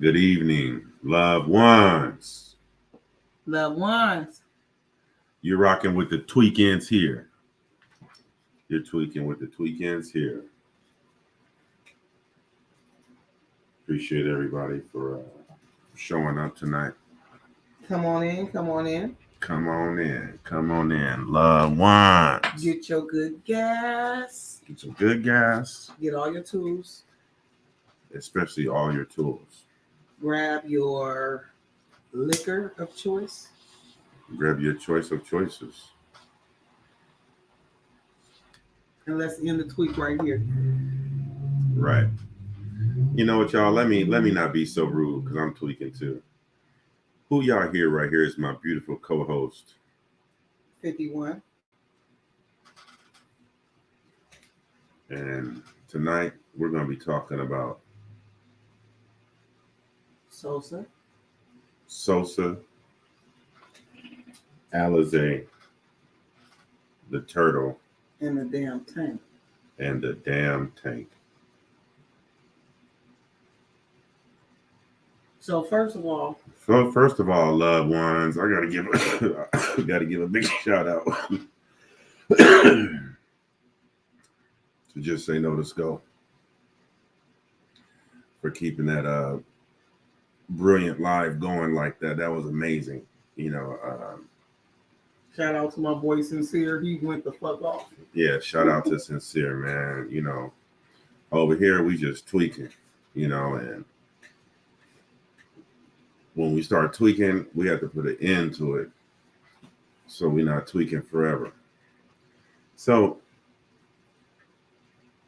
Good evening, loved ones. Loved ones. You're rocking with the TweekEndz here. You're tweaking with the TweekEndz here. Appreciate everybody for showing up tonight. Come on in, come on in. Come on in, loved ones. Get your good gas. Get some good gas, Get all your tools. especially all your tools. Grab your liquor of choice. Grab your choice of choices. And let's end the tweak right here. Right. You know what, y'all? Let me not be so rude because I'm tweaking too. Who y'all hear right here is my beautiful co-host. 51. And tonight we're going to be talking about SoSo, Alize, the turtle, and the damn tank. So first of all, loved ones, I gotta give a big shout out to Just Say No to Skull for keeping that brilliant live going like that. That was amazing. Shout out to my boy Sincere. He went the fuck off. Yeah, shout out to Sincere, man. Over here we just tweaking, and when we start tweaking, we have to put an end to it so we're not tweaking forever. So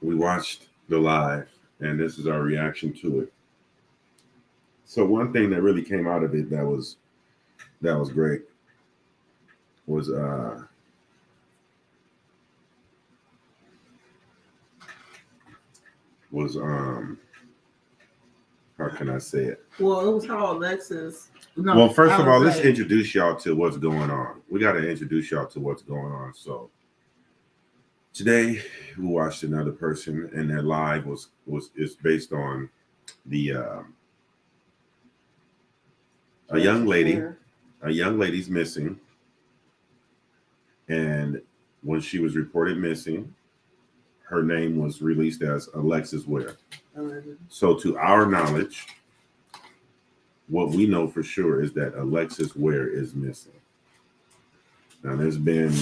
we watched the live, and this is our reaction to it. So one thing that really came out of it that was great was how can I say it? Well, it was how Alexis. No, well, first of all, let's introduce y'all to what's going on. We got to introduce y'all to what's going on. So today we watched another person, and their live is based on the a young lady's missing, and when she was reported missing, her name was released as Alexis Ware. So to our knowledge, what we know for sure is that Alexis Ware is missing. Now, there's been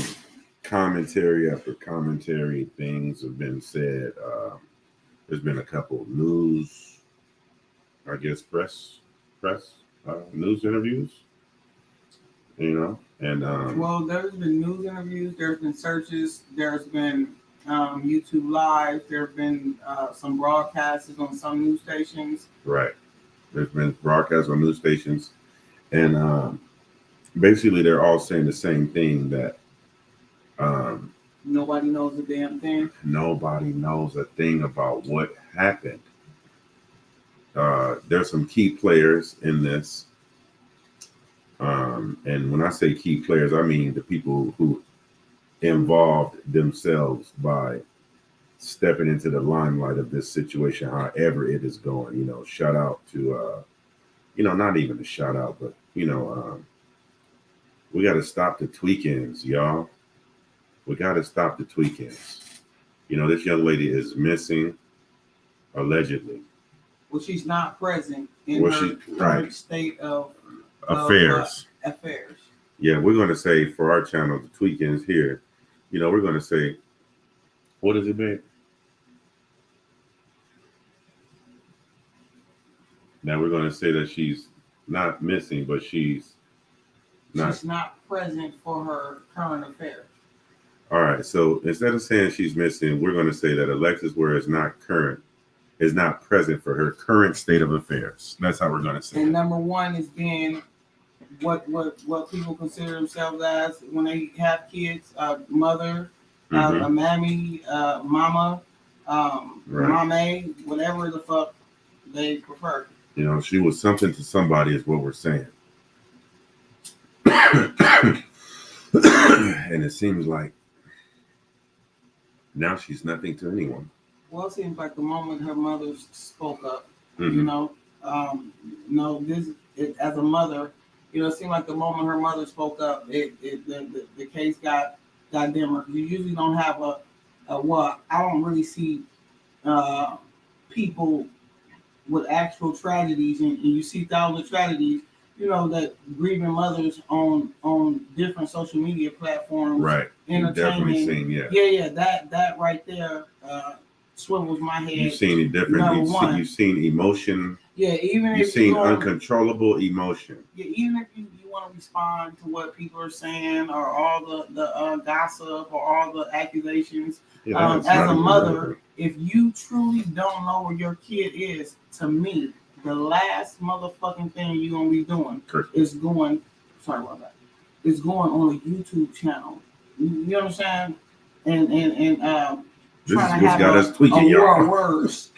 commentary after commentary. Things have been said. There's been a couple of news, I guess, press news interviews, and well, there's been news interviews, there's been searches, there's been YouTube Live, there have been some broadcasts on some news stations. Right. There's been broadcasts on news stations, and basically they're all saying the same thing, that nobody knows a damn thing. Nobody knows a thing about what happened. There's some key players in this. And when I say key players, I mean the people who involved themselves by stepping into the limelight of this situation, however it is going. Shout out to, not even a shout out, but, we got to stop the TweekEndz, y'all. We got to stop the TweekEndz. This young lady is missing, allegedly. Well, she's not present in her current state of affairs. Yeah, we're going to say for our channel, the TweekEndz here, we're going to say, what is it, babe? Now we're going to say that she's not missing, but she's not present for her current affairs. All right, so instead of saying she's missing, we're going to say that Alexis Ware is not present for her current state of affairs. That's how we're going to say and it. Number one is being what people consider themselves as when they have kids, mother, a mammy, mama, mame, whatever the fuck they prefer. She was something to somebody is what we're saying. And it seems like now she's nothing to anyone. Well, it seems like the moment her mother spoke up, as a mother, it seemed like the moment her mother spoke up, the case got dimmer. You usually don't have I don't really see people with actual tragedies, and you see thousands of tragedies, that grieving mothers on different social media platforms, right? Definitely seen, that right there swivels my head. You've seen it different. You've seen emotion. Yeah, even you've if seen uncontrollable emotion. Yeah, even if you want to respond to what people are saying, or all the gossip, or all the accusations, as a mother, if you truly don't know where your kid is, to me, the last motherfucking thing you're gonna be doing is going. Sorry about that. Is going on a YouTube channel. You understand? And trying to have got us tweaking, a war of words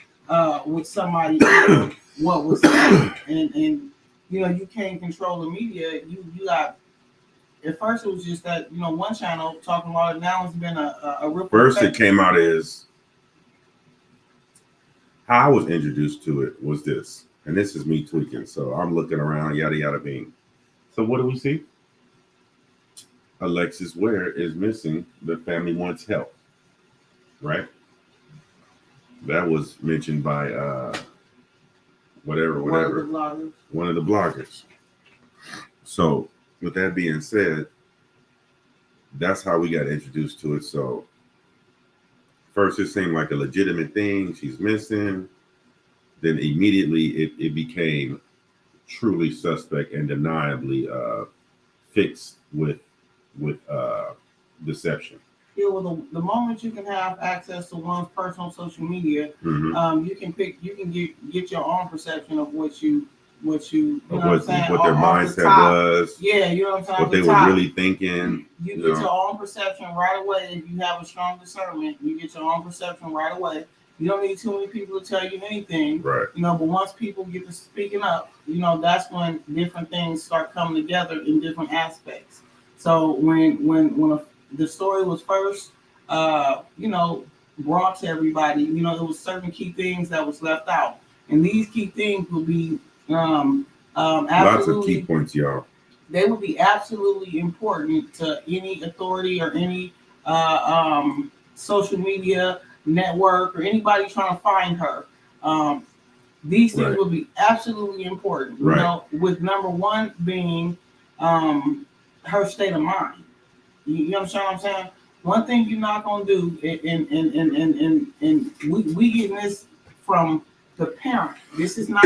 with somebody. What was said, and you can't control the media. You got. At first, it was just that one channel talking about it. Now it's been a ripple First, effect. it came out as how I was introduced to it was this, and this is me tweaking. So I'm looking around, yada yada bing. So what do we see? Alexis Ware is missing. The family wants help. Right. That was mentioned by whatever. One of the bloggers. So with that being said, that's how we got introduced to it. So first it seemed like a legitimate thing. She's missing. Then immediately it became truly suspect and deniably fixed with deception. Yeah, well, the moment you can have access to one's personal social media, you can get your own perception of what their mindset was. Yeah, you know what I'm saying. What they were really thinking. You get your own perception right away. If you have a strong discernment, you get your own perception right away. You don't need too many people to tell you anything. Right. But once people get to speaking up, that's when different things start coming together in different aspects. So when the story was first, brought to everybody, there was certain key things that was left out, and these key things would be lots of key points, y'all. They would be absolutely important to any authority or any social media network or anybody trying to find her. These things would be absolutely important. With number one being her state of mind. You understand what I'm saying? One thing you're not gonna do, and we getting this from the parent. This is not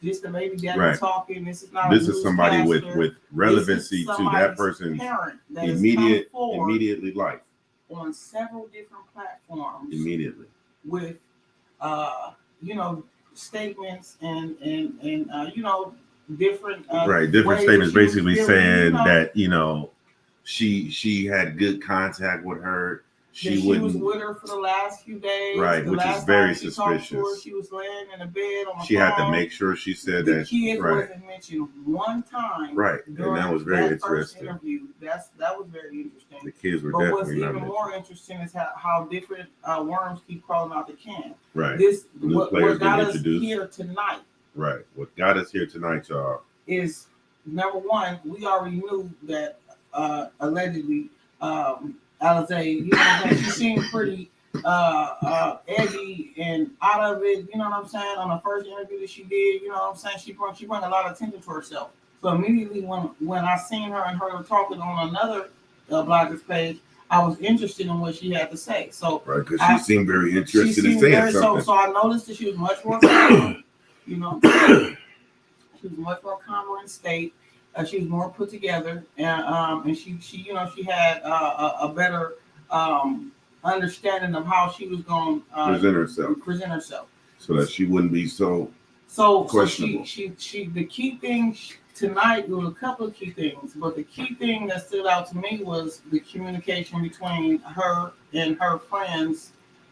just the baby daddy talking. This is not. This is somebody with relevancy to that person's immediately life on several different platforms. Immediately with statements and different different statements basically saying that she had good contact with her. She was with her for the last few days. Right, which is very suspicious. She was laying in a bed on the She phone. had to make sure she said the that. Kid wasn't mentioned one time. Right, and that was very interesting. Interview. That was very interesting. The kids were definitely. But what's even more interesting is how different worms keep crawling out the can. Right. What got us here tonight. Right. What got us here tonight, y'all, is number one. We already knew that allegedly. Alize, she seemed pretty edgy and out of it, you know what I'm saying, on the first interview that she did, you know what I'm saying, she brought a lot of attention to herself. So immediately when I seen her and her talking on another blogger's page, I was interested in what she had to say. So because she seemed very interested in saying something. So I noticed that she was much more calm, she was much more calmer in state. She was more put together, and she had a better understanding of how she was going to present herself, so that she wouldn't be so questionable. So she the key thing tonight, there were a couple of key things, but the key thing that stood out to me was the communication between her and her friend's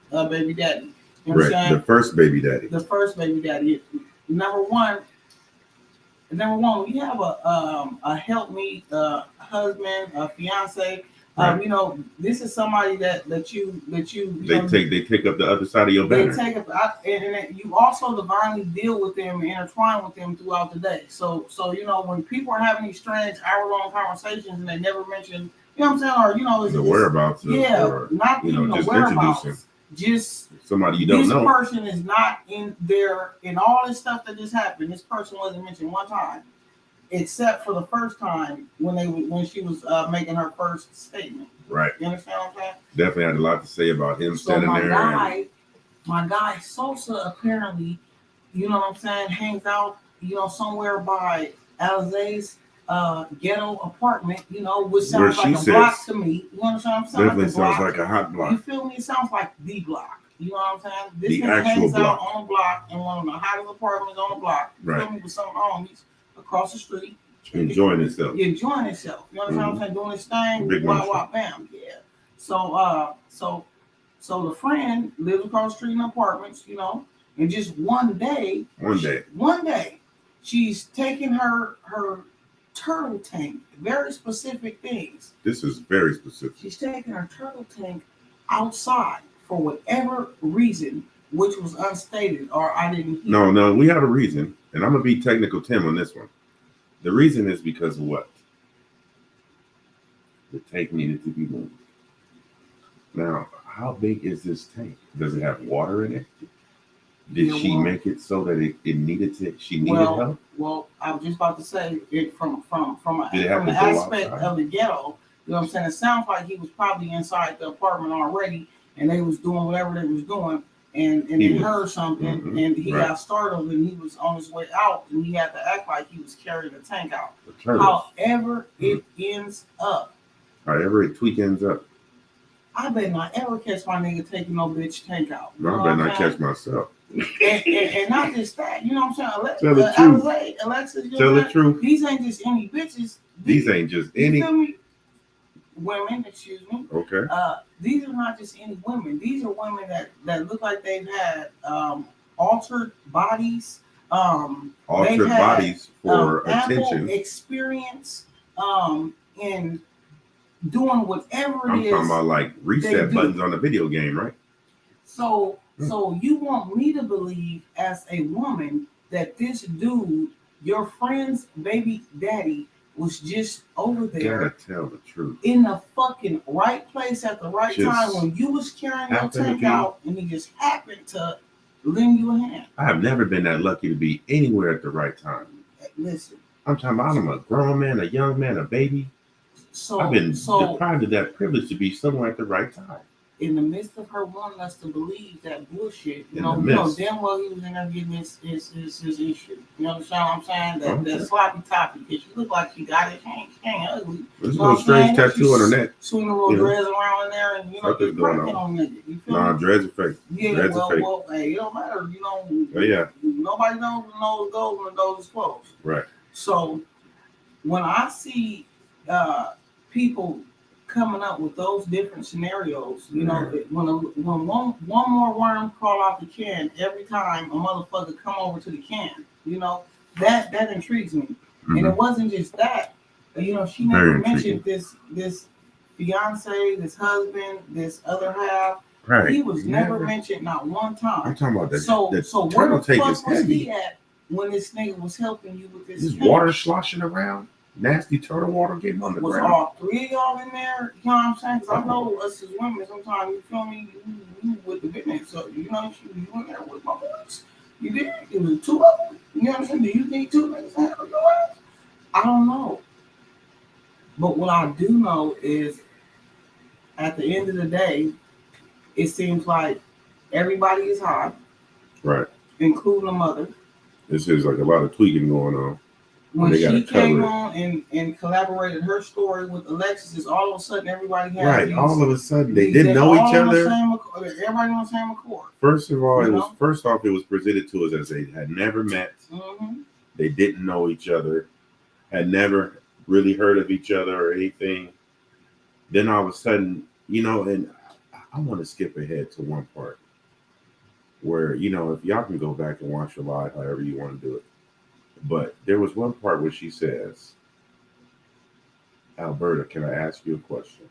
baby daddy. The first baby daddy. The first baby daddy. Number one, we have a helpmeet husband, a fiance Right. You know, this is somebody that you they take up the other side of your banner. They take up, and you also divinely deal with them and intertwine with them throughout the day. So you know, when people are having these strange hour-long conversations and they never mention, you know what I'm saying, or you know, the whereabouts. Yeah, or, not even the just whereabouts. Introducing. Just somebody you don't know. This person is not in there in all this stuff that just happened. This person wasn't mentioned one time, except for the first time when she was making her first statement. Right. You understand what I'm saying? Definitely had a lot to say about him standing there. My guy SoSo apparently, you know what I'm saying, hangs out, you know, somewhere by Alize's ghetto apartment, you know, which sounds like a block to me. You understand what I'm saying? Definitely sounds like a hot block. You feel me? It sounds like the block. You know what I'm saying? This the nigga actual hangs block. out on the block in one of the hottest apartments on the block. You feel me? With some homies across the street. Enjoying himself. You understand what I'm saying? Doing his thing. Big wow, bam. Yeah. So the friend lives across the street in apartments, you know, and just one day, she's taking her turtle tank, very specific things. This is very specific. She's taking her turtle tank outside for whatever reason, which was unstated or I didn't hear. No, we had a reason, and I'm gonna be technical Tim on this one. The reason is because of what? The tank needed to be moved. Now, how big is this tank? Does it have water in it? Did she make it so that it needed to? She needed help. Well, I was just about to say it from the aspect of the ghetto. You know what I'm saying? It sounds like he was probably inside the apartment already, and they was doing whatever they was doing, and he heard something, and he got startled, and he was on his way out, and he had to act like he was carrying the tank out. However, it ends up. However, it TweekEndz up. I better not ever catch my nigga taking no bitch tank out. No, I better not catch myself. and not just that, you know what I'm saying? Tell the truth. Alexis, tell the truth. These ain't just any bitches. These ain't just any women. Excuse me. Okay. These are not just any women. These are women that look like they've had altered bodies. Altered bodies for attention. Ample experience in doing whatever it is. I'm talking about like reset buttons on a video game, right? So you want me to believe as a woman that this dude, your friend's baby daddy, was just over there. Gotta tell the truth. In the fucking right place at the right time when you was carrying your tank out, and he just happened to lend you a hand. I have never been that lucky to be anywhere at the right time. Listen. I'm talking about I'm a grown man, a young man, a baby. I've been deprived of that privilege to be somewhere at the right time. In the midst of her wanting us to believe that bullshit, you know damn well he was in there getting his issue. You understand what I'm saying? That sloppy toppy, because she looked like she got it. She ain't ugly. There's no strange tattoo on her neck. Swinging little dreads around in there, and just cracking on nigga. You feel me? Dreads are fake. Yeah, dreads are fake. Well, hey, it don't matter. You know. Oh yeah. Nobody knows the nose goes when the nose is closed. Right. So when I see people coming up with those different scenarios, you know, when one more worm crawl out the can every time a motherfucker come over to the can, you know, that intrigues me. Mm-hmm. And it wasn't just that, you know, she never mentioned this fiance, this husband, this other half. Right. He was never mentioned not one time. I'm talking about that. So where the fuck was he at when this nigga was helping you with this? This water sloshing around. Nasty turtle water getting on the ground. Was all three of y'all in there? You know what I'm saying? Because I know us as women, sometimes you feel me, you with the business. So, you know, you in there with my boys. You did. It was two of them. You know what I'm saying? Do you think two niggas handle your ass? I don't know. But what I do know is at the end of the day, it seems like everybody is hot. Right. Including the mother. This is like a lot of tweaking going on. When she came on and collaborated her story with Alexis, is all of a sudden everybody had all of a sudden they didn't know each other. Everybody on the same accord. First of all, it was presented to us as they had never met. Mm-hmm. They didn't know each other, had never really heard of each other or anything. Then all of a sudden, you know, and I want to skip ahead to one part where, you know, if y'all can go back and watch it live, however you want to do it. But there was one part where she says, Alberta, can I ask you a question?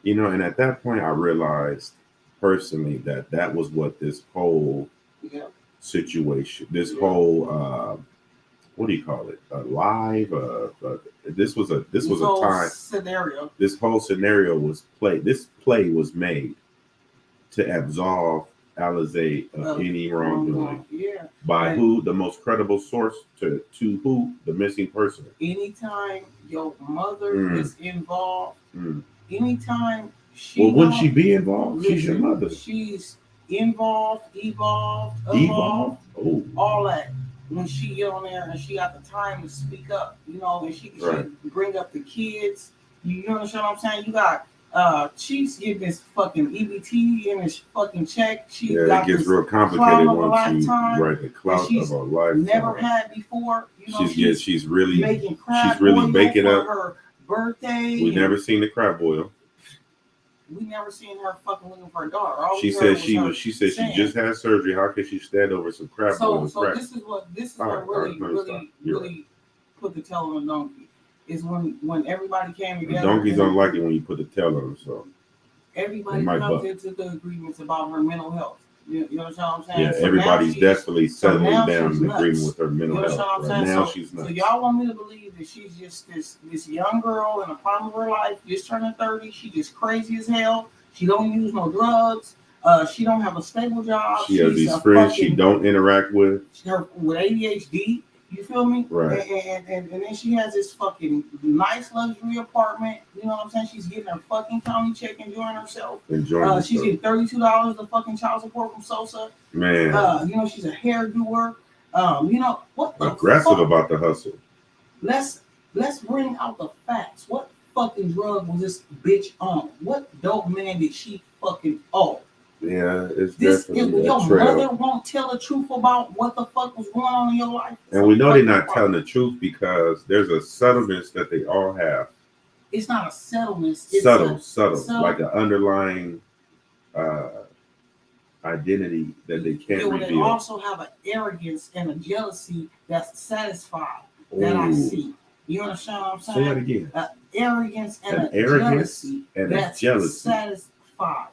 And at that point, I realized personally that was what this whole situation, this whole what do you call it? Live. This was a time scenario. This whole scenario was played. This play was made to absolve Alize of any wrongdoing. Yeah. By who? The most credible source to who? The missing person. Anytime your mother is involved, anytime she. Well, wouldn't she be involved? She's your mother. She's involved, evolved, oh, all that. When she get on there and she got the time to speak up, and she bring up the kids. You understand what I'm saying? You got she's getting this fucking EBT and this fucking check. She got it gets real complicated when she the clout of a lifetime. Never had before. She's really making crab she's really baking up her birthday. We never seen the crab boil. We never seen her fucking looking for her daughter. She said she just had surgery. How could she stand over some crab boil? So this is what really put the tail on the donkey. Is when everybody came together. The donkeys don't like it when you put the tail on them, so everybody comes into the agreements about her mental health. You understand what I'm saying? Yeah, so everybody's definitely settling down in agreement with her mental health. Right now she's nuts. So y'all want me to believe that she's just this young girl in the prime of her life, just turning 30. She just crazy as hell. She don't use no drugs. She don't have a stable job. She has these friends she don't interact with. Her with ADHD. You feel me? Right. And then she has this fucking nice luxury apartment. You know what I'm saying? She's getting her fucking county check, enjoying herself. She's getting $32 of fucking child support from SoSo. Man. She's a hairdoer. What the aggressive fuck? About the hustle. Let's bring out the facts. What fucking drug was this bitch on? What dope man did she fucking owe? Yeah, it's definitely your mother won't tell the truth about what the fuck was going on in your life. And we know they're not telling the truth because there's a subtleness that they all have. It's not a settlement. It's subtle, like an underlying identity that they can't reveal. They also have an arrogance and a jealousy that's satisfied that I see. You understand what I'm saying? Say that again. Arrogance and a jealousy that's satisfied.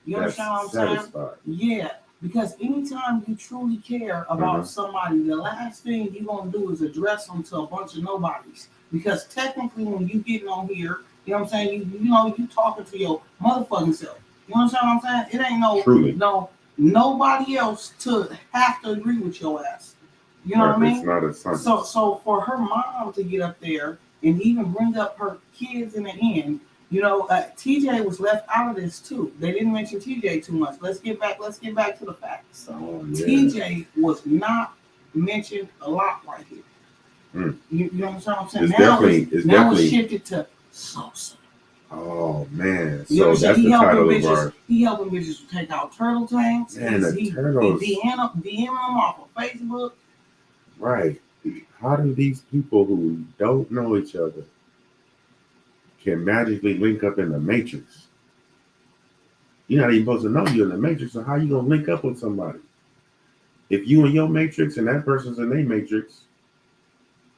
You understand what I'm saying? Yeah, because anytime you truly care about somebody, the last thing you're going to do is address them to a bunch of nobodies. Because technically, when you getting on here, you know what I'm saying, you talking to your motherfucking self. You understand what I'm saying? It ain't nobody else to have to agree with your ass. You know what I mean? It's not a son. So for her mom to get up there and even bring up her kids in the end, TJ was left out of this too. They didn't mention TJ too much. Let's get back to the facts. TJ was not mentioned a lot right here. You know what I'm saying? Now it's shifted to SoSo. Oh man! So that's the title of our. He helping bitches take out turtle tanks. Man, the turtles. DM them off of Facebook. Right. How do these people who don't know each other can magically link up in the Matrix? You're not even supposed to know you're in the Matrix, so how you gonna link up with somebody? If you in your Matrix and that person's in their Matrix,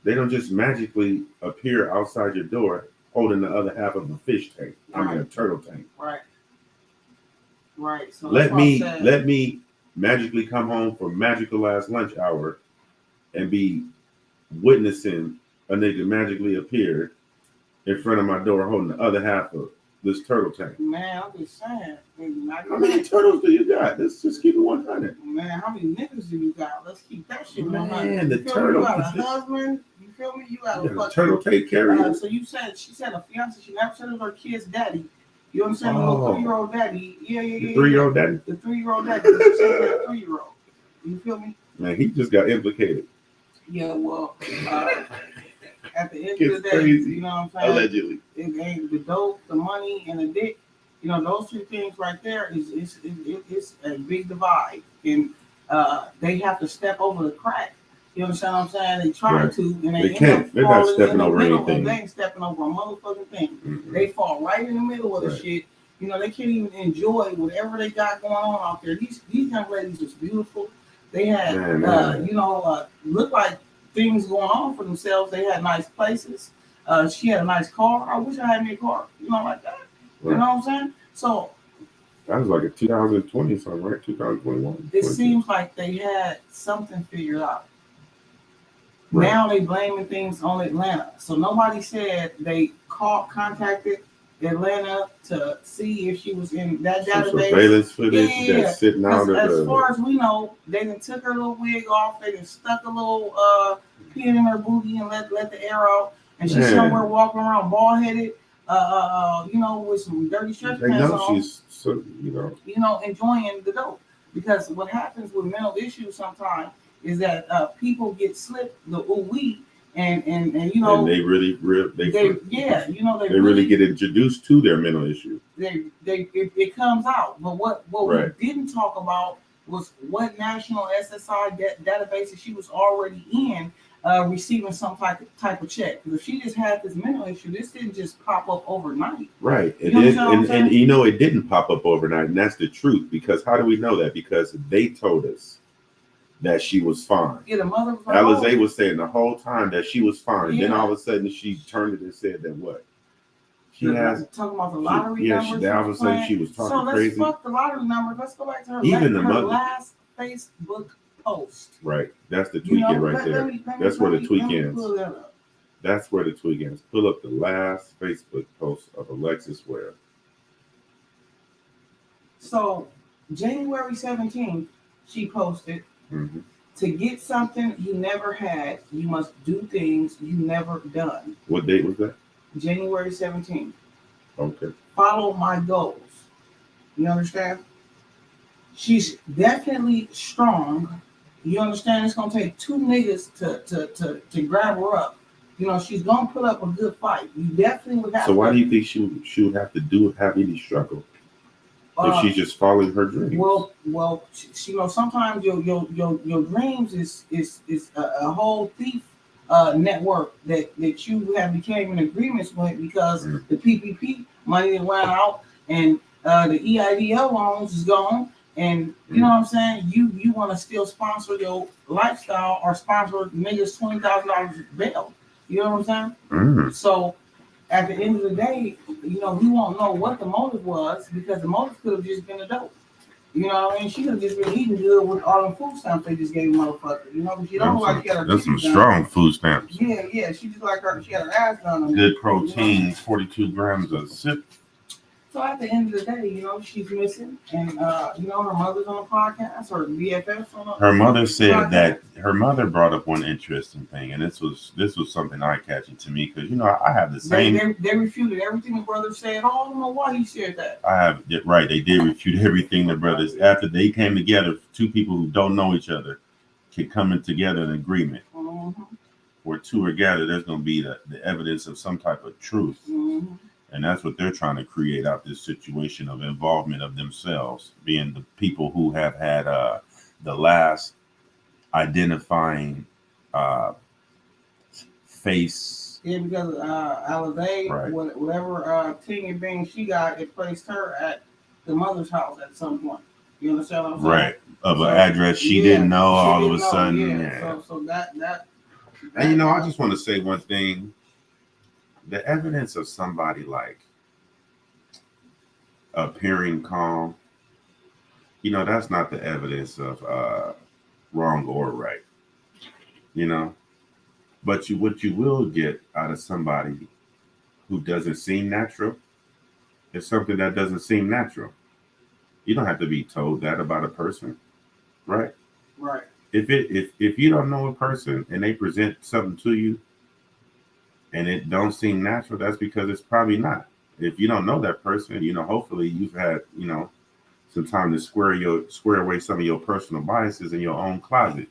they don't just magically appear outside your door holding the other half of a fish tank. I mean a turtle tank. Right. So let me magically come home for magical ass lunch hour and be witnessing a nigga magically appear in front of my door holding the other half of this turtle tank. Man, I'm just saying. How many turtles do you got? Let's just keep it 100. Man, how many niggas do you got? Let's keep that shit 100. Man, the turtle. You got a husband. You feel me? You got a turtle take care of you. So she said a fiance. She never said it was her kid's daddy. You understand? The little 3-year-old daddy. Yeah. The 3-year-old daddy? The 3-year-old daddy. She said that 3-year-old. You feel me? Man, he just got implicated. Yeah, well, at the end of the day, crazy. You know what I'm saying? Allegedly. It ain't the dope, the money, and the dick. Those two things right there is a big divide. And they have to step over the crack. You understand what I'm saying? They try to, and they can't. They're not stepping over anything. They ain't stepping over a motherfucking thing. Mm-hmm. They fall right in the middle of the shit. They can't even enjoy whatever they got going on out there. These young ladies was beautiful. They had, looked like things going on for themselves. They had nice places. She had a nice car. I wish I had me a car, like that. You know what I'm saying? So that was like a 2020 something, right? 2021. It seems like they had something figured out. Right. Now they blaming things on Atlanta. So nobody said they contacted Atlanta to see if she was in that database. Surveillance footage that's sitting out of as far as we know, they done took her little wig off. They done stuck a little pin in her booty and let the air out. And she's somewhere walking around bald headed, with some dirty shirt pants on. She's enjoying the dope. Because what happens with mental issues sometimes is that people get slipped the ooh-wee and they really really get introduced to their mental issue. It comes out. But what we didn't talk about was what national SSI databases she was already in, receiving some type of check. Because if she just had this mental issue, this didn't just pop up overnight. Right. It didn't pop up overnight, and that's the truth. Because how do we know that? Because they told us that she was fine. Yeah, the mother was Alize was saying the whole time that she was fine. Yeah. Then all of a sudden she turned it and said that what? Talking about the lottery numbers. All of a sudden she was talking crazy. So let's fuck the lottery numbers. Let's go back to her, her last Facebook post. Right. That's the tweak right there. That's where the tweak ends. That's where the tweak ends. Pull up the last Facebook post of Alexis Ware. So January 17th, she posted, to get something you never had, you must do things you never done. What date was that? January 17th. Okay. Follow my goals. You understand? She's definitely strong. You understand? It's gonna take two niggas to grab her up. She's gonna put up a good fight. You definitely would have. So why do you think she would have to have any struggle if she's just following her dreams? Well, sometimes your dreams is a whole thief network that you have became in agreements with because the PPP money ran out and the EIDL loans is gone. And you know what I'm saying? You want to still sponsor your lifestyle or sponsor niggas $20,000 bail. You know what I'm saying? So at the end of the day, we won't know what the motive was because the motive could have just been a dope. You know what I mean? She could have just been eating good with all the food stamps they just gave motherfucker. But she don't like she had her. That's some strong food stamps. Yeah. She just like her. She had her ass done. Good protein, 42 grams a sip. So at the end of the day, she's missing, and her mother's on the podcast, her BFF's on the Her mother said podcast. That her mother brought up one interesting thing, and this was something eye-catching to me because I have the same. They refuted everything the brother said. Oh, I don't know why he said that. I have right. They did refute everything the brothers after they came together. Two people who don't know each other can come together in agreement. Where two are gathered, there's going to be the evidence of some type of truth. And that's what they're trying to create out this situation of involvement of themselves, being the people who have had the last identifying face. Yeah, because Alize, whatever ting and bing she got, it placed her at the mother's house at some point. You understand what I'm saying? Right. Of an address she didn't know all of a sudden. Yeah. So that. And I just want to say one thing. The evidence of somebody like appearing calm, that's not the evidence of wrong or right, But what you will get out of somebody who doesn't seem natural is something that doesn't seem natural. You don't have to be told that about a person, right? Right. If you don't know a person and they present something to you, and it don't seem natural, that's because it's probably not. If you don't know that person, hopefully you've had, some time to square away some of your personal biases in your own closet.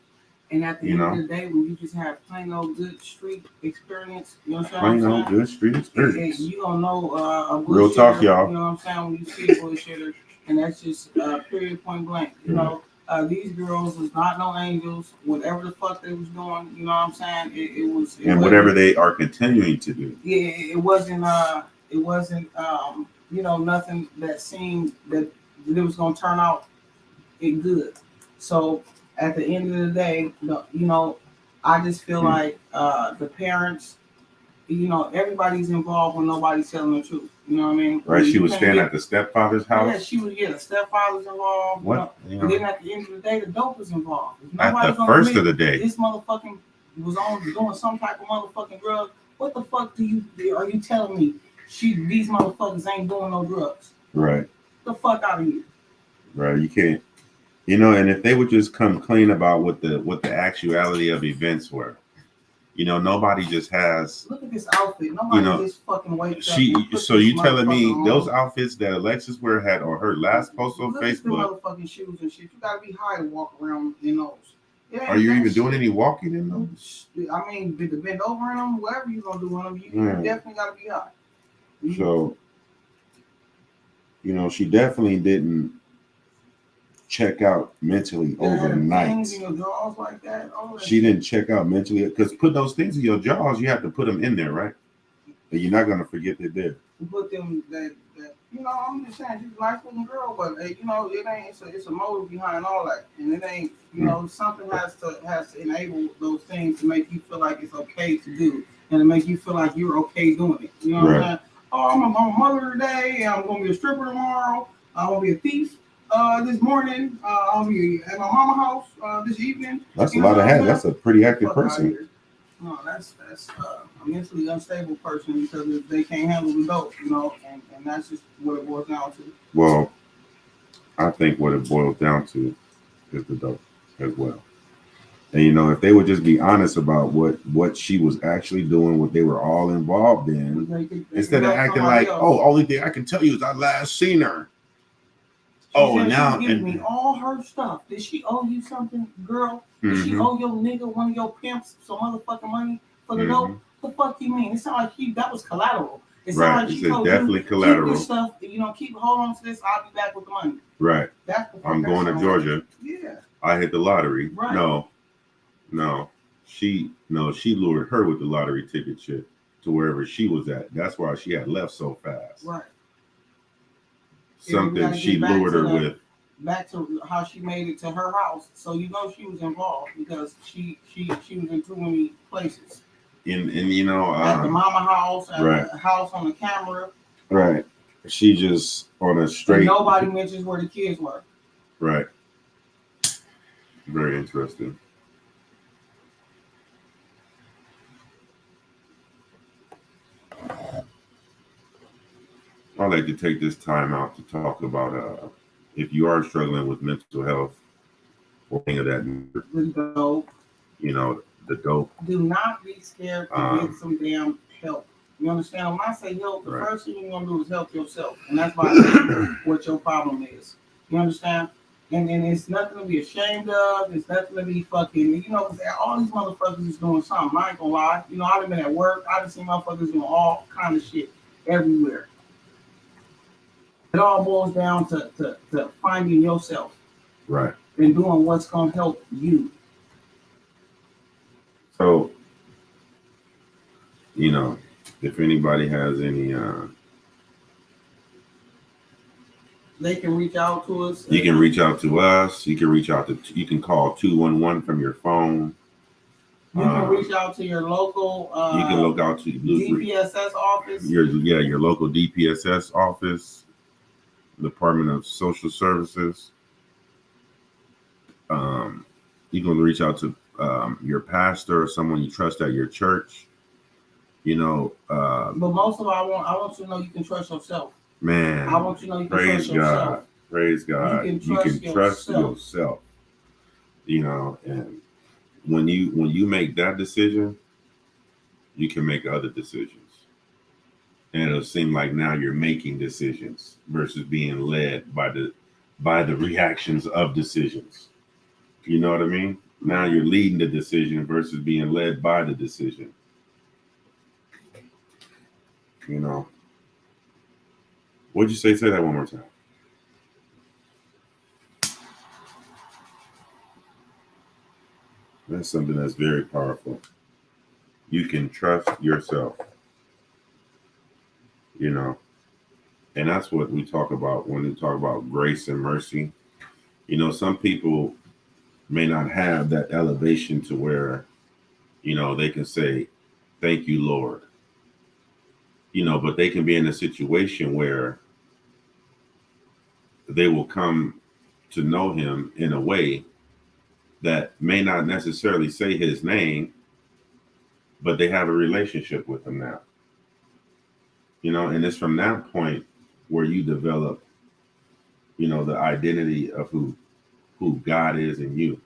And at the end of the day, when you just have plain old good street experience, you know what I'm saying? Plain old good street experience. You don't know a bullshitter. Real talk, y'all. You know what I'm saying? When you see a bullshitter, and that's just period point blank. These girls was not no angels. Whatever the fuck they was doing, you know what I'm saying? It was. And whatever they are continuing to do. Yeah, it wasn't. Nothing that seemed that it was gonna turn out good. So at the end of the day, I just feel like the parents everybody's involved when nobody's telling the truth. You know what I mean? Right. She was staying at the stepfather's house. Yeah, she was. Yeah, the stepfather's involved. What? And then at the end of the day, the dope was involved. At the first of the day, this motherfucking was on doing some type of motherfucking drug. What the fuck are you telling me? These motherfuckers ain't doing no drugs. Right. The fuck out of here. Right. You can't. And if they would just come clean about what the actuality of events were. Nobody just has. Look at this outfit. Nobody just fucking wakes up. So you telling me those outfits that Alexis wear had on her last post on Facebook? Look at the motherfucking shoes and shit. You gotta be high to walk around in those. Are you even doing any walking in those? I mean, to bend over in them, whatever you gonna do in them, you definitely gotta be high. So, she definitely didn't check out mentally overnight. Things in your jaws like that. She didn't check out mentally because put those things in your jaws, you have to put them in there, right? And you're not gonna forget they're there. You put them that I'm just saying she's a nice looking girl, but it ain't. It's a motive behind all that, and it ain't. Something has to enable those things to make you feel like it's okay to do, and to make you feel like you're okay doing it. You know what I'm saying? Oh, I'm a mother today. I'm gonna be a stripper tomorrow. I'm gonna be a thief. This morning, I'll be at my mama's house this evening. That's a lot of hat. That's a pretty active person. No, that's a mentally unstable person because they can't handle the dope, and that's just what it boils down to. Well, I think what it boils down to is the dope as well. And if they would just be honest about what she was actually doing, what they were all involved in, instead of acting like, only thing I can tell you is I last seen her. Now give me all her stuff. Did she owe you something, girl? Did she owe your nigga, one of your pimps, some motherfucking money for the dope? What the fuck you mean? It sounds like that was collateral. It sounds like she told definitely you, collateral. Keep this stuff. Keep hold on to this. I'll be back with the money. Right. I'm going to Georgia. Yeah. I hit the lottery. Right. No. She lured her with the lottery ticket shit to wherever she was at. That's why she had left so fast. Right. Something she lured her with. Back to how she made it to her house, so she was involved because she was in too many places. At the mama house, at the house on the camera. Right. She just on a straight. And nobody mentions where the kids were. Right. Very interesting. I'd like to take this time out to talk about if you are struggling with mental health or any of that. The dope. The dope. Do not be scared to get some damn help. You understand? When I say help, the first thing you're going to do is help yourself. And that's why I say what your problem is. You understand? And it's nothing to be ashamed of. It's nothing to be fucking, all these motherfuckers is doing something. I ain't going to lie. I've been at work. I done seen motherfuckers doing all kind of shit everywhere. It all boils down to finding yourself. Right. And doing what's going to help you. So, if anybody has any, they can reach out to us. You can reach out to us. You can call 211 from your phone. You can reach out to your local. You can look out to DPSS office. Your local DPSS office, Department of Social Services. You can reach out to your pastor or someone you trust at your church. But most of all, I want you to know you can trust yourself. Man, I want you to know you can trust yourself. Praise God. You can trust yourself. And when you make that decision, you can make other decisions. And it'll seem like now you're making decisions versus being led by the reactions of decisions. You know what I mean? Now you're leading the decision versus being led by the decision. What'd you say? Say that one more time. That's something that's very powerful. You can trust yourself. And that's what we talk about when we talk about grace and mercy. Some people may not have that elevation to where, they can say, thank you, Lord. but they can be in a situation where they will come to know him in a way that may not necessarily say his name, but they have a relationship with him now. And it's from that point where you develop, the identity of who God is in you.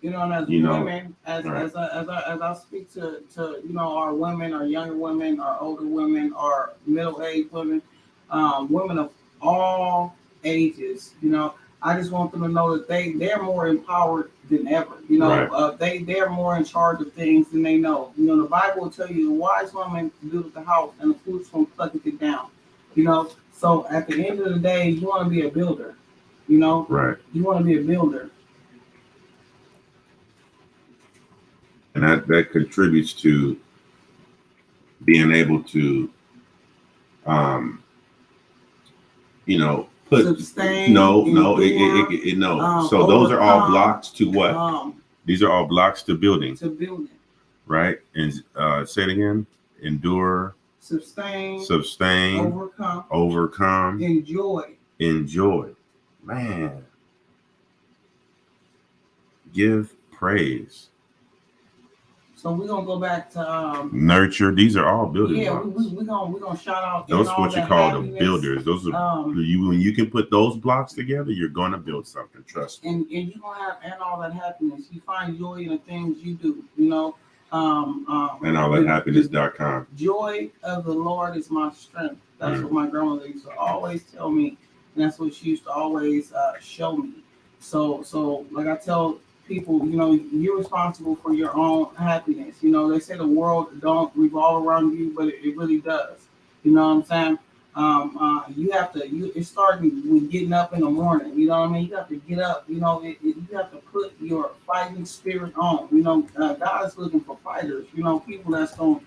And as women, as I speak to our women, our younger women, our older women, our middle-aged women, women of all ages, I just want them to know that they're more empowered than ever. They're more in charge of things than they know. The Bible will tell you the wise woman buildeth the house and the foolish one plucketh it down. So at the end of the day, you want to be a builder. Right. You want to be a builder. And that contributes to being able to, put sustain. No. So those are all blocks to what? These are all blocks to building. Right. And say it again. Endure. Sustain. Overcome. Enjoy. Man. Give praise. So we're gonna go back to nurture. These are all building blocks. We're gonna shout out. Those are what you call the builders. Those are when you can put those blocks together, you're gonna build something. Trust me. And you're gonna have all that happiness. You find joy in the things you do. And allthathappiness.com. Joy of the Lord is my strength. That's what my grandmother used to always tell me, and that's what she used to always show me. So like I tell people, you're responsible for your own happiness. They say the world don't revolve around you, but it really does. You know what I'm saying? You have to. It's starting with getting up in the morning. You know what I mean? You have to get up. You have to put your fighting spirit on. God is looking for fighters. People that's gonna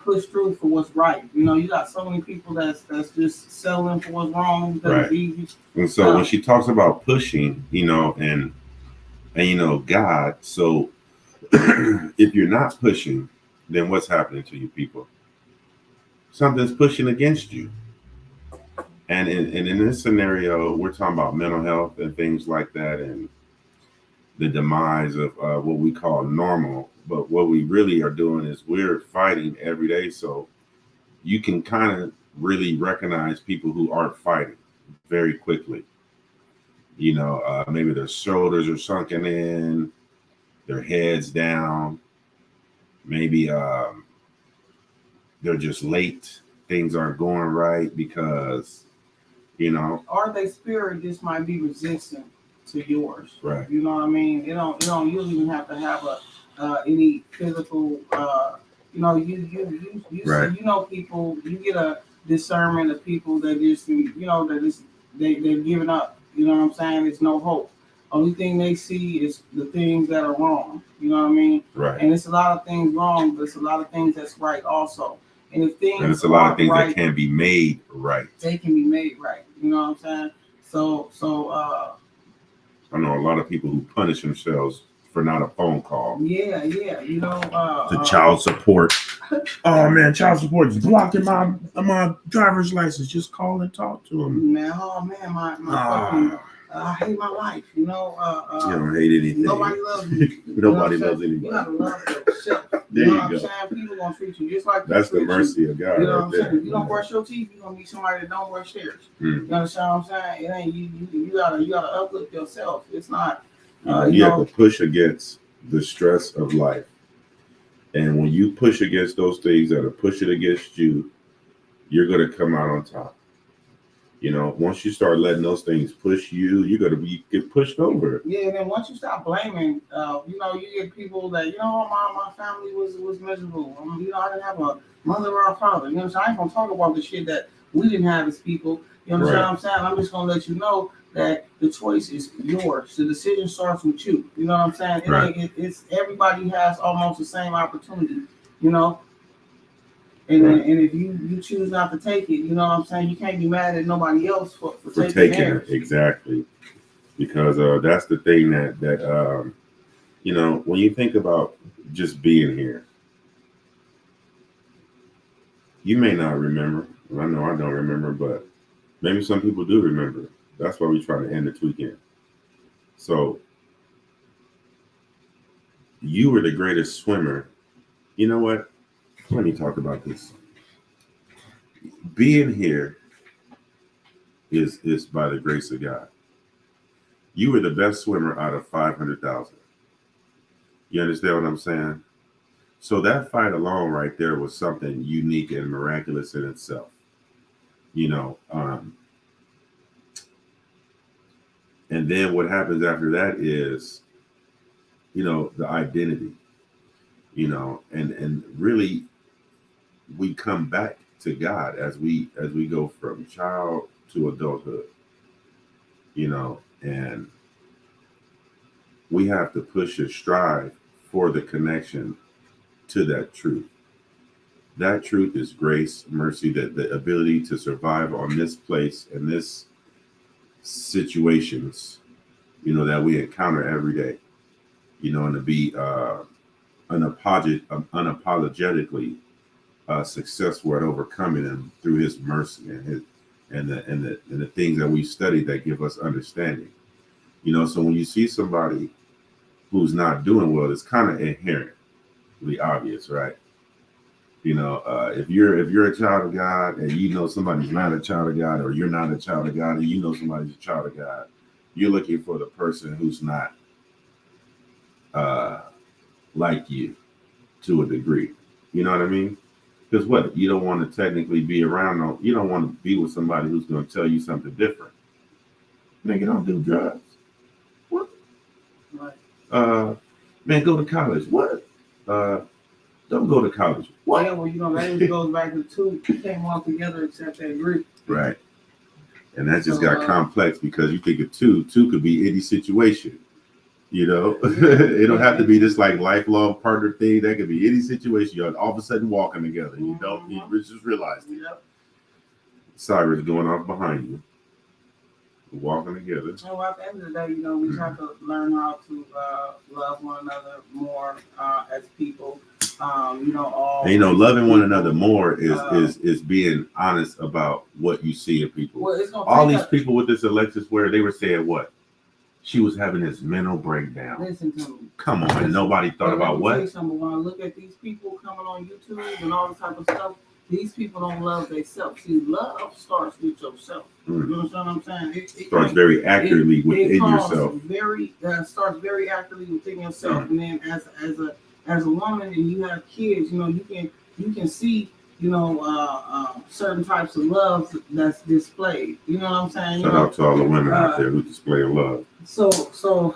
push through for what's right. You got so many people that's just settling for what's wrong. Right. It's easy. And so when she talks about pushing, and God, so if you're not pushing, then what's happening to you people? Something's pushing against you. And in this scenario, we're talking about mental health and things like that, and the demise of what we call normal. But what we really are doing is we're fighting every day. So you can kind of really recognize people who aren't fighting very quickly. Maybe their shoulders are sunken in, their heads down. Maybe they're just late. Things aren't going right because, or their spirit just might be resistant to yours. Right. You know what I mean? You don't even have to have any physical. Right. People. You get a discernment of people that just they're giving up. You know what I'm saying? There's no hope. Only thing they see is the things that are wrong. You know what I mean? Right. And it's a lot of things wrong, but it's a lot of things that's right also. And if things it's a lot of things right, that can be made right. They can be made right. You know what I'm saying? So I know a lot of people who punish themselves for not a phone call. Yeah. The child support. Oh man, child support is blocking my driver's license. Just call and talk to them. Man, my phone. I hate my life. You don't hate anything. Nobody loves me. Nobody loves anybody. You gotta love yourself. There you go. People gonna treat you just like that's the mercy of God. You know what I'm saying? If you don't brush your teeth, you're gonna be somebody that don't brush theirs. You understand what I'm saying? It ain't you gotta uplift yourself. It's not you have to push against the stress of life. And when you push against those things that are pushing against you, you're gonna come out on top. Once you start letting those things push you, you're gonna get pushed over. Yeah, and then once you stop blaming, you get people that my family was miserable. I didn't have a mother or a father. So I ain't gonna talk about the shit that we didn't have as people. You understand what I'm saying? I'm just gonna let you know that the choice is yours. The decision starts with you. You know what I'm saying? It's everybody has almost the same opportunity. And if you choose not to take it, you know what I'm saying? You can't be mad at nobody else for taking it. Exactly. Because that's the thing that when you think about just being here, You may not remember. I know I don't remember, but maybe some people do remember. That's why we try to end the tweekend. So you were the greatest swimmer. You know what? Let me talk about this. Being here is by the grace of God. You were the best swimmer out of 500,000. You understand what I'm saying? So that fight alone right there was something unique and miraculous in itself. You know, and then what happens after that is, you know, the identity, you know, and really we come back to God as we go from child to adulthood, you know, and we have to push and strive for the connection to that truth. That truth is grace, mercy, that the ability to survive on this place and this situations, you know, that we encounter every day, you know, and to be unapologetically successful at overcoming them through His mercy and His and the things that we study that give us understanding. You know, so when you see somebody who's not doing well, it's kind of inherently obvious, right? You know, if you're a child of God and you know somebody's not a child of God, or you're not a child of God and you know somebody's a child of God, you're looking for the person who's not like you to a degree. You know what I mean? Because what? You don't want to technically be around, you don't want to be with somebody who's going to tell you something different. Nigga, don't do drugs. What? Right. Man, go to college. What? Don't go to college. What? Yeah, well, you know, that goes back to two came all together except they agree. Right. And that just got complex because you think of two could be any situation. You know, it don't have to be this like lifelong partner thing. That could be any situation. You're all of a sudden walking together. You don't you just realize it. Yep. Cyrus going off behind you. Walking together. So at the end of the day, you know, we try to learn how to love one another more as people. You know, loving one another more is being honest about what you see in people. Well, all these people with this Alexis Ware, they were saying what? She was having this mental breakdown. Listen to me. Come on, nobody thought about what? When I look at these people coming on YouTube and all this type of stuff, these people don't love themselves. See, love starts with yourself. You understand what I'm saying? It starts very accurately within yourself. Starts very accurately within yourself, and then as a woman and you have kids, you know, you can see, you know, certain types of love that's displayed. You know what I'm saying? Shout out to all the women out there who display love. So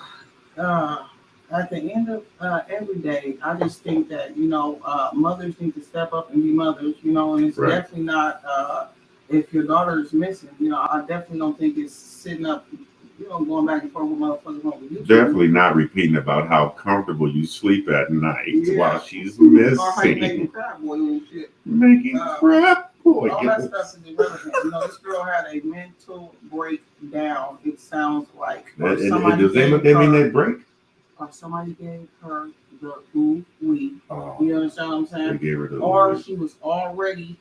at the end of every day, I just think that, you know, mothers need to step up and be mothers, you know, and it's definitely not, if your daughter is missing, you know, I definitely don't think it's sitting up, you know, going back and forth with motherfuckers on YouTube. Definitely not repeating about how comfortable you sleep at night while she's missing. Or how you making crap boy and shit. Making crap boy. All that stuff is irrelevant. You know, this girl had a mental breakdown, it sounds like. Does that mean they break? Or somebody gave her the ooh-wee. You understand what I'm saying? They gave her the or she was already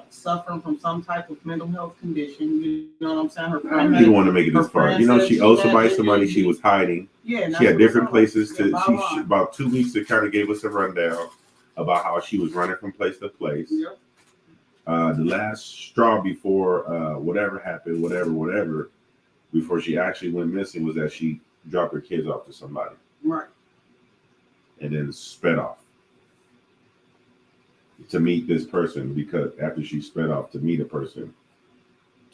suffering from some type of mental health condition. You know what I'm saying? Her friend you don't want to make it this far. You know, she owed somebody she was hiding. Yeah, she had different places to. She about 2 weeks to kind of gave us a rundown about how she was running from place to place. Yep. The last straw before whatever happened, whatever, before she actually went missing was that she dropped her kids off to somebody. Right. And then sped off to meet this person, because after she sped off to meet a person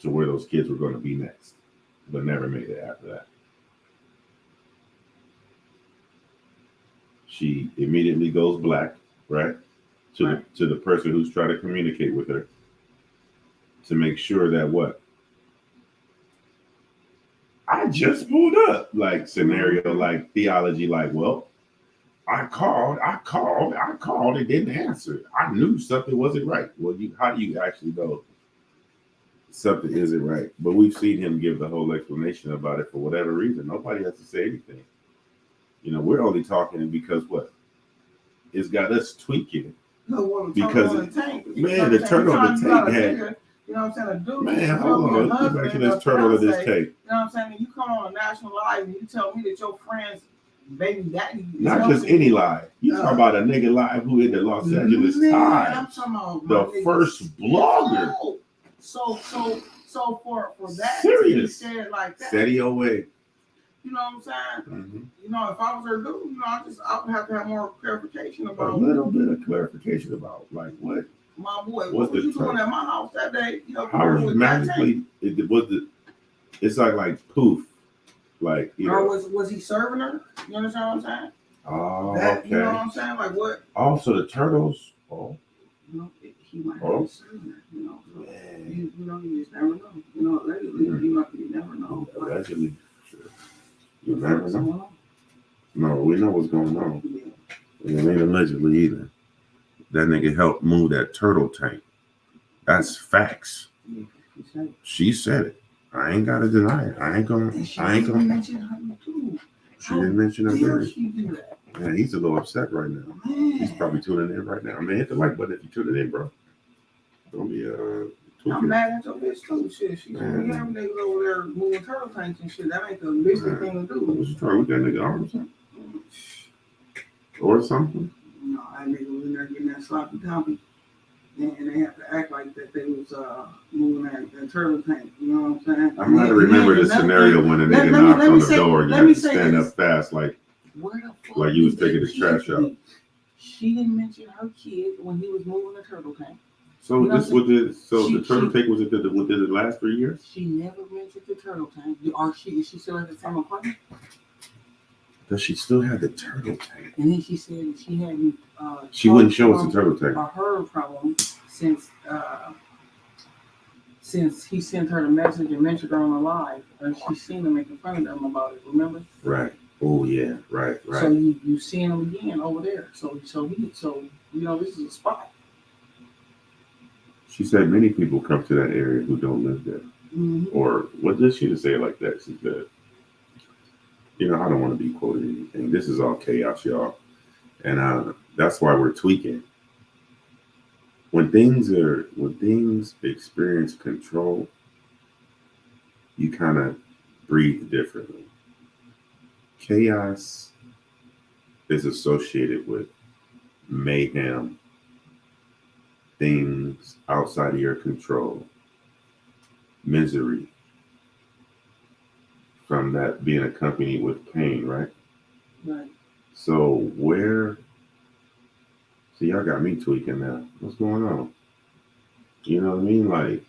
to where those kids were going to be next, but never made it after that. She immediately goes black, right? To the person who's trying to communicate with her to make sure that what? I just pulled up, like scenario, like theology, like, well, I called, it didn't answer. I knew something wasn't right. Well, how do you actually know something isn't right? But we've seen him give the whole explanation about it for whatever reason. Nobody has to say anything. You know, we're only talking because what? It's got us tweaking Because man, the turtle of the tank had. You know what I'm saying? A dude, man, hold on. Let's get back to this turtle of this tape. You know what I'm saying? And you come on a national live and you tell me that your friend's baby daddy. Not just any live. You talking about a nigga live who hit the Los Angeles Times. The first blogger. So for that, serious. He said like that. Steady away. You know what I'm saying? Mm-hmm. You know, if I was her dude, you know, I would have to have more clarification about. A little bit of clarification about like what. My boy, what was you doing at my house that day? You know, how was magically it was the. It's like poof, like you or know. was he serving her? You understand what I'm saying? Oh, that, okay. You know what I'm saying? Like what? Also, the turtles. Oh. You know, he might have been serving her. You know, you know, you just never know. You know, allegedly, you never know. Allegedly, sure. You never know. No, we know what's going on. Yeah. And it ain't allegedly either. That nigga helped move that turtle tank. That's facts. Yeah, she said it. I ain't gotta deny it. I ain't gonna. Mention her too. She didn't mention her. She do that? Man, he's a little upset right now. Man. He's probably tuning in right now. Man, hit the like button if you tuning in, bro. Don't be I'm mad at your bitch too. Shit, she having niggas over there moving turtle tanks and shit. That ain't the bitch thing to do. What you trying with that nigga arm or something? Or something? No, that nigga was in there getting that sloppy toppy. And they have to act like that they was moving that turtle tank. You know what I'm saying? I'm trying to remember the scenario when a nigga knocked on the door and you had to stand up fast like you was taking the trash out. She didn't mention her kid when he was moving the turtle tank. So this was the turtle tank was within the last 3 years? She never mentioned the turtle tank. Or is she still at the same apartment? Does she still have the turtle tank? And then she said she hadn't. She wouldn't show us the turtle tank. Her problem since he sent her the message and mentioned her on the live, and she seen him making fun of them about it. Remember? Right. Oh yeah. Right. So you seen him again over there. So you know this is a spot. She said many people come to that area who don't live there. Mm-hmm. Or what did she say it like that? She said, you know, I don't want to be quoted anything. This is all chaos, y'all. And that's why we're tweaking. When things experience control, you kind of breathe differently. Chaos is associated with mayhem, things outside of your control, misery, from that being accompanied with pain, right? Right. So y'all got me tweaking now. What's going on? You know what I mean? Like,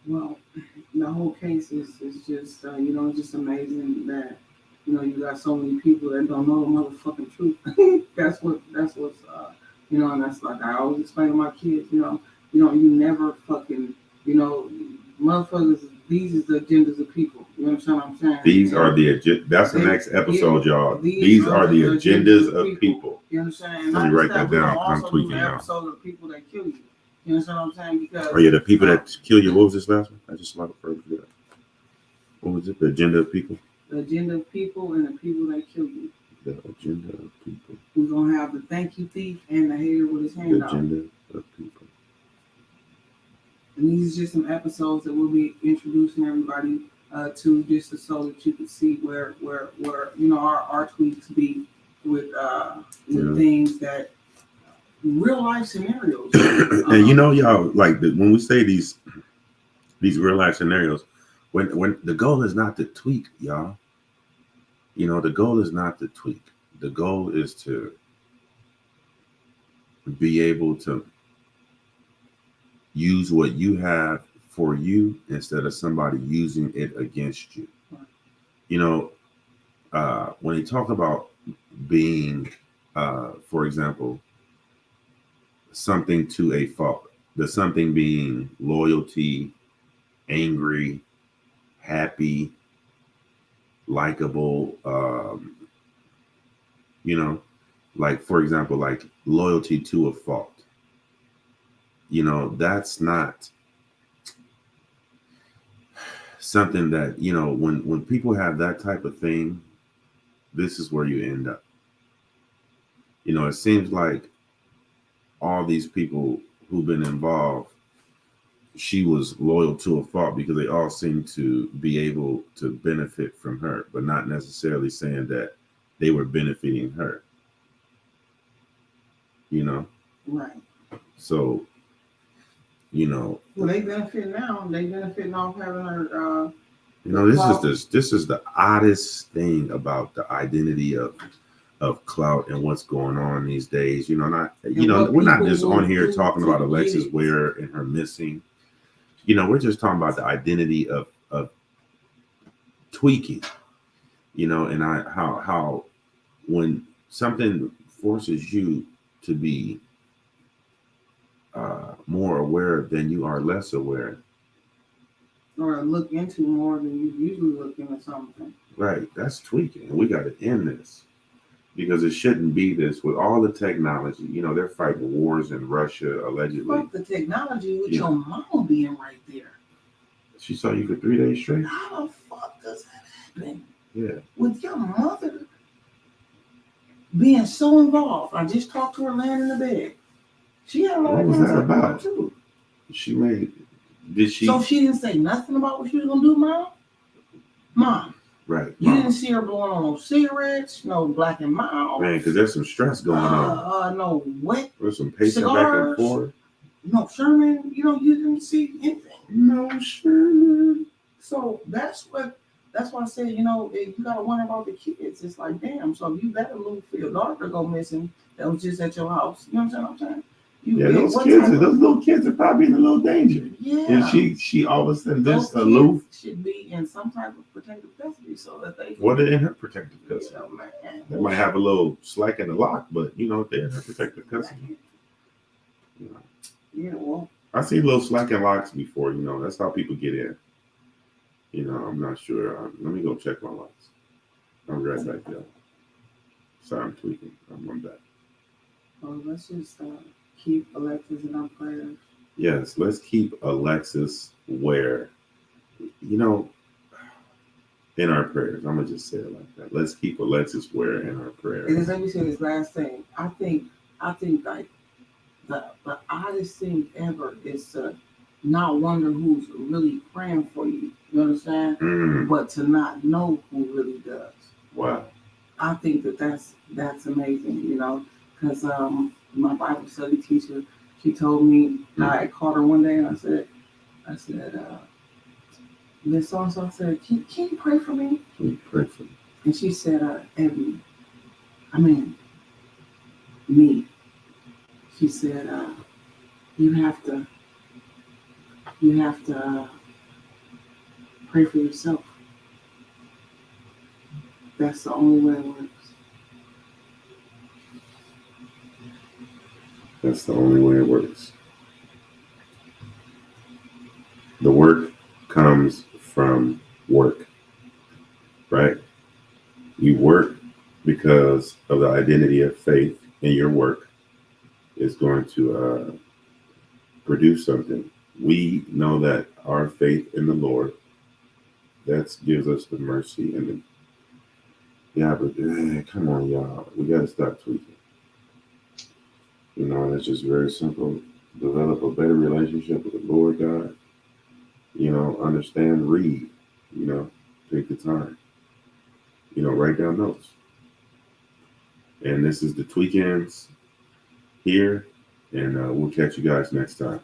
well, the whole case is just you know, it's just amazing that you know you got so many people that don't know the motherfucking truth. that's what's you know, and that's like I always explain to my kids. You never fucking motherfuckers. These is the agendas of people. You understand what I'm saying? These are the that's the next episode, y'all. These are the agendas of people. You understand? Let me write that down. I'm tweaking now. Episode of people that kill you. You understand what I'm saying? Because the people that kill you. What was this last one? I just saw it first. What was it? The agenda of people. The agenda of people and the people that kill you. The agenda of people. We're gonna have the thank you thief and the hater with his hand out. The agenda of people. And these are just some episodes that we'll be introducing everybody to, just so that you can see where you know our tweaks be with things that real life scenarios. And you know, y'all, like when we say these real life scenarios, when the goal is not to tweak, y'all. You know, the goal is not to tweak. The goal is to be able to use what you have for you instead of somebody using it against you. You know, when you talk about being, for example, something to a fault, the something being loyalty, angry, happy, likable, you know, like, for example, like loyalty to a fault. You know, that's not something that, you know, when people have that type of thing, this is where you end up. You know, it seems like all these people who've been involved, she was loyal to a fault because they all seem to be able to benefit from her, but not necessarily saying that they were benefiting her. You know? Right. So, you know. Well, they benefit now. They benefiting off having her. You know, this is the oddest thing about the identity of clout and what's going on these days. You know, we're not just on here talking about Alexis Ware and her missing. You know, we're just talking about the identity of tweaking. You know, and how when something forces you to be more aware than you are less aware, or look into more than you usually look into something. Right, that's tweaking, and we got to end this because it shouldn't be this with all the technology. You know, they're fighting wars in Russia allegedly. Fuck the technology with your mama being right there. She saw you for 3 days straight. How the fuck does that happen? Yeah, with your mother being so involved. I just talked to her laying in the bed. She had a lot what of was that about? Too. Did she? So she didn't say nothing about what she was gonna do, Mom? Mom. Right. You didn't see her blowing on no cigarettes, no Black and Mild. Man, because there's some stress going on. No wet. There's some pacing cigars, back and forth. No Sherman. You didn't see anything. No Sherman. So that's why I said, you gotta wonder about the kids. It's like, damn. So you better look for your daughter to go missing. That was just at your house. You know what I'm saying? Those little kids are probably in a little danger. Yeah. And she all of a sudden this aloof should be in some type of protective custody so that they. What are in her protective custody? Man. They might have a little slack in the lock, but they're in her protective custody. Yeah, well. I see little slack in locks before. That's how people get in. I'm not sure. Let me go check my locks. I'll be right back there. Sorry, I'm tweaking. I'm back. Well, let's just keep Alexis in our prayers. Yes, let's keep Alexis Ware, in our prayers. I'm going to just say it like that. Let's keep Alexis Ware in our prayers. And let me say this last thing. I think like the oddest thing ever is to not wonder who's really praying for you. You understand? But to not know who really does. Wow. I think that's amazing, because my Bible study teacher, she told me, I called her one day and I said, Miss So-and-so, I said, can you pray for me? Can you pray for me? And she said, me. She said, you have to pray for yourself. That's the only way it works. That's the only way it works. The work comes from work, right? You work because of the identity of faith, and your work is going to produce something. We know that our faith in the Lord, that gives us the mercy and but come on, y'all. We got to stop tweaking. It's just very simple. Develop a better relationship with the Lord God. Understand, read. Take the time. Write down notes. And this is the TweekEndz here, and we'll catch you guys next time.